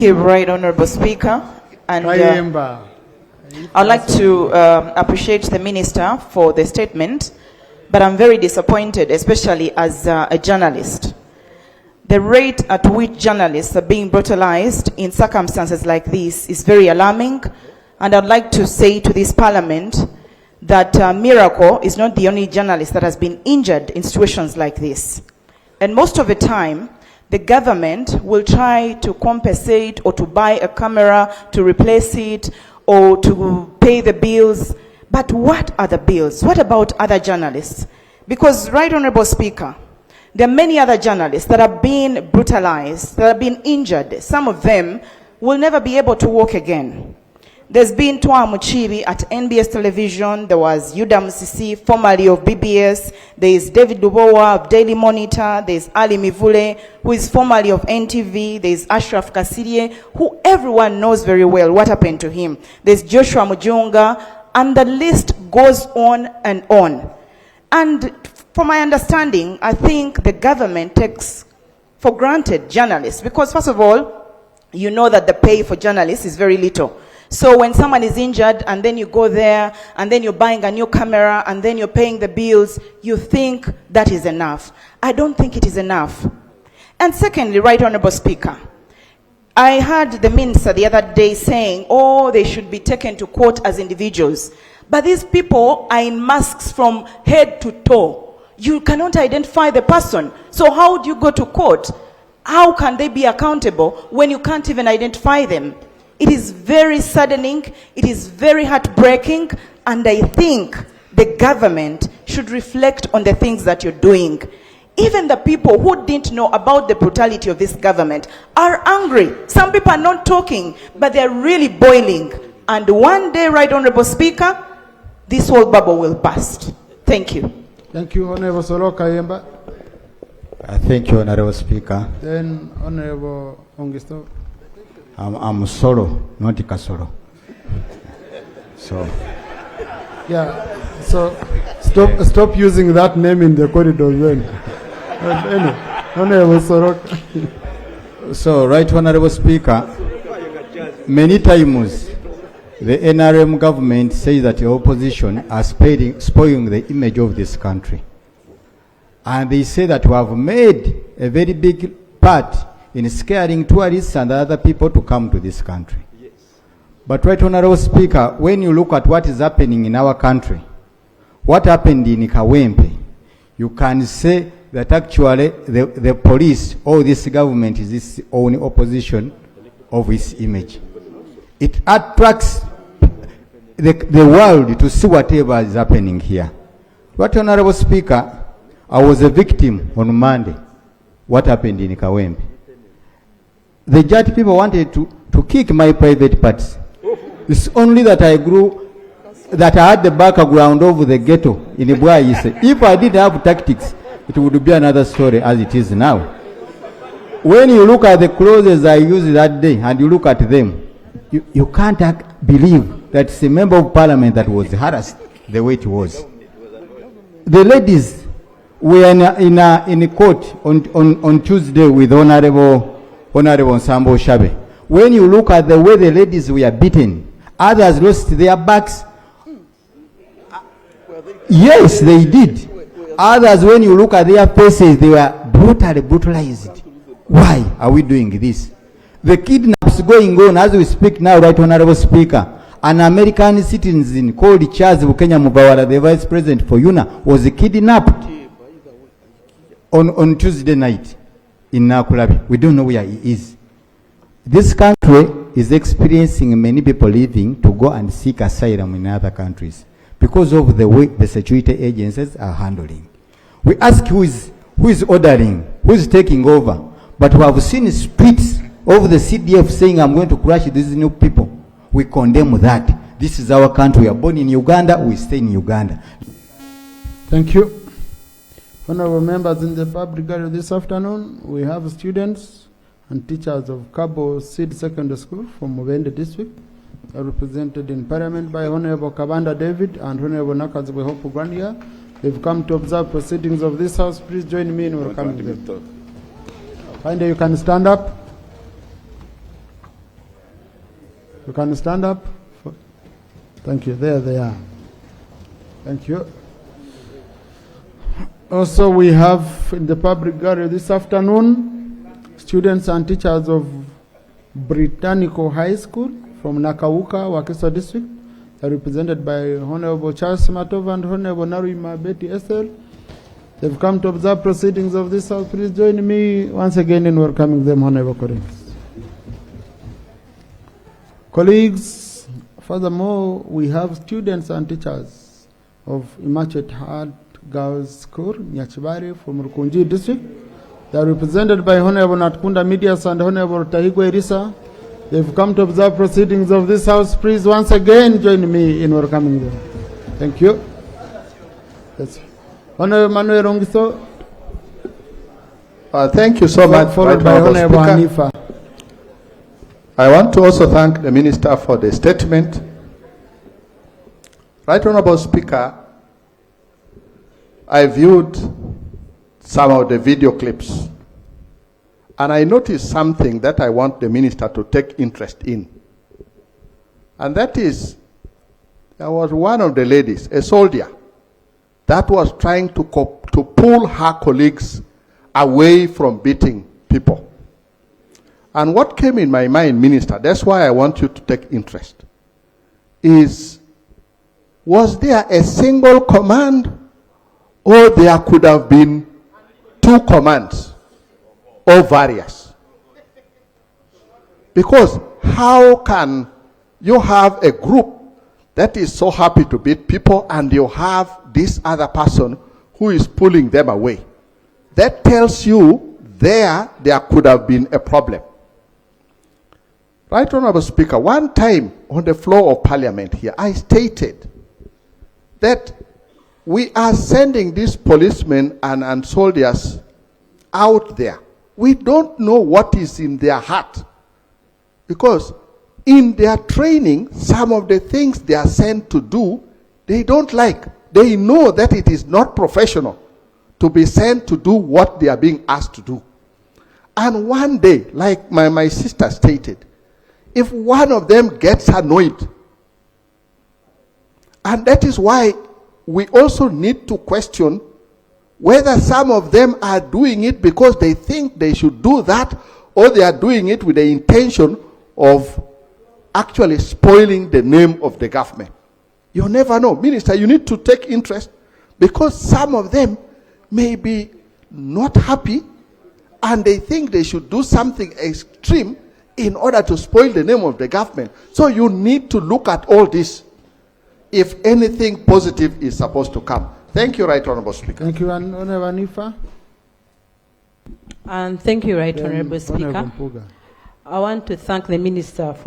Thank you, Right Honorable Speaker. And I'd like to appreciate the Minister for the statement, but I'm very disappointed, especially as a journalist. The rate at which journalists are being brutalized in circumstances like this is very alarming, and I'd like to say to this Parliament that Miracle is not the only journalist that has been injured in situations like this. And most of the time, the government will try to compensate or to buy a camera to replace it or to pay the bills. But what are the bills? What about other journalists? Because, Right Honorable Speaker, there are many other journalists that are being brutalized, that are being injured. Some of them will never be able to work again. There's been Twa Muchibi at NBS Television. There was Yuda Musisi, formerly of BBS. There is David Dubowa of Daily Monitor. There is Ali Mivule, who is formerly of NTV. There is Ashraf Kasirie, who everyone knows very well what happened to him. There's Joshua Mujunga, and the list goes on and on. And from my understanding, I think the government takes for granted journalists, because first of all, you know that the pay for journalists is very little. So when someone is injured and then you go there and then you're buying a new camera and then you're paying the bills, you think that is enough. I don't think it is enough. And secondly, Right Honorable Speaker, I heard the minister the other day saying, oh, they should be taken to court as individuals. But these people are in masks from head to toe. You cannot identify the person. So how do you go to court? How can they be accountable when you can't even identify them? It is very saddening, it is very heartbreaking, and I think the government should reflect on the things that you're doing. Even the people who didn't know about the brutality of this government are angry. Some people are not talking, but they're really boiling. And one day, Right Honorable Speaker, this whole bubble will burst. Thank you. Thank you, Honorable Solo Kawempe. Thank you, Honorable Speaker. Then Honorable Ongisto. I'm Solo, not Kasoro. So. Yeah. So stop using that name in the corridor then. Honorable Soro. So, Right Honorable Speaker, many times the NRM government says that the opposition are spoiling the image of this country. And they say that we have made a very big part in scaring tourists and other people to come to this country. Yes. But Right Honorable Speaker, when you look at what is happening in our country, what happened in Kawempe, you can say that actually the police or this government is its own opposition of its image. It attracts the world to see whatever is happening here. Right Honorable Speaker, I was a victim on Monday. What happened in Kawempe? The Jat people wanted to kick my private parts. It's only that I had the background of the ghetto in Ibwaise. If I didn't have tactics, it would be another story as it is now. When you look at the clothes I used that day and you look at them, you can't believe that it's a member of parliament that was harassed the way it was. The ladies were in a court on Tuesday with Honorable Nsambo Shabe. When you look at the way the ladies were beaten, others lost their backs. Yes, they did. Others, when you look at their faces, they were brutally brutalized. Why are we doing this? The kidnaps going on as we speak now, Right Honorable Speaker. An American citizen called Charles Bukenya Mubawala, the Vice President for UNA, was kidnapped on Tuesday night in Nakulabi. We don't know where he is. This country is experiencing many people leaving to go and seek asylum in other countries because of the way the security agencies are handling. We ask who is ordering, who is taking over, but we have seen streets of the CDF saying, I'm going to crush these new people. We condemn that. This is our country. We are born in Uganda, we stay in Uganda. Thank you. Honorable members in the public gallery this afternoon, we have students and teachers of Cabo Seed Secondary School from Mubende District, represented in Parliament by Honorable Kabanda David and Honorable Nakazwe Hope Grandia. They've come to observe proceedings of this House. Please join me in welcoming them. Finally, you can stand up. You can stand up. Thank you. There they are. Thank you. Also, we have in the public gallery this afternoon students and teachers of Britannico High School from Nakauka, Wakiso District. They're represented by Honorable Charles Matova and Honorable Narima Betty Esther. They've come to observe proceedings of this house. Please join me once again in welcoming them, Honorable colleagues. Colleagues, furthermore, we have students and teachers of Immaculate Heart Girls School, Nyachibari from Rukunji District. They are represented by Honorable Natkunda Medias and Honorable Tahigwe Irisa. They've come to observe proceedings of this house. Please once again join me in welcoming them. Thank you. Yes. Honorable Manuel Rongiso. Thank you so much. Followed by Honorable Hanifa. I want to also thank the Minister for the statement. Right Honorable Speaker, I viewed some of the video clips and I noticed something that I want the Minister to take interest in. And that is, there was one of the ladies, a soldier, that was trying to pull her colleagues away from beating people. And what came in my mind, Minister, that's why I want you to take interest, is, was there a single command or there could have been two commands or various? Because how can you have a group that is so happy to beat people and you have this other person who is pulling them away? That tells you there could have been a problem. Right Honorable Speaker, one time on the floor of Parliament here, I stated that we are sending these policemen and soldiers out there. We don't know what is in their heart. Because in their training, some of the things they are sent to do, they don't like. They know that it is not professional to be sent to do what they are being asked to do. And one day, like my sister stated, if one of them gets annoyed, and that is why we also need to question whether some of them are doing it because they think they should do that, or they are doing it with the intention of actually spoiling the name of the government. You never know. Minister, you need to take interest, because some of them may be not happy and they think they should do something extreme in order to spoil the name of the government. So you need to look at all this if anything positive is supposed to come. Thank you, Right Honorable Speaker. Thank you, Honorable Hanifa. And thank you, Right Then Honorable Speaker. Honorable Mpuga. I want to thank the Minister for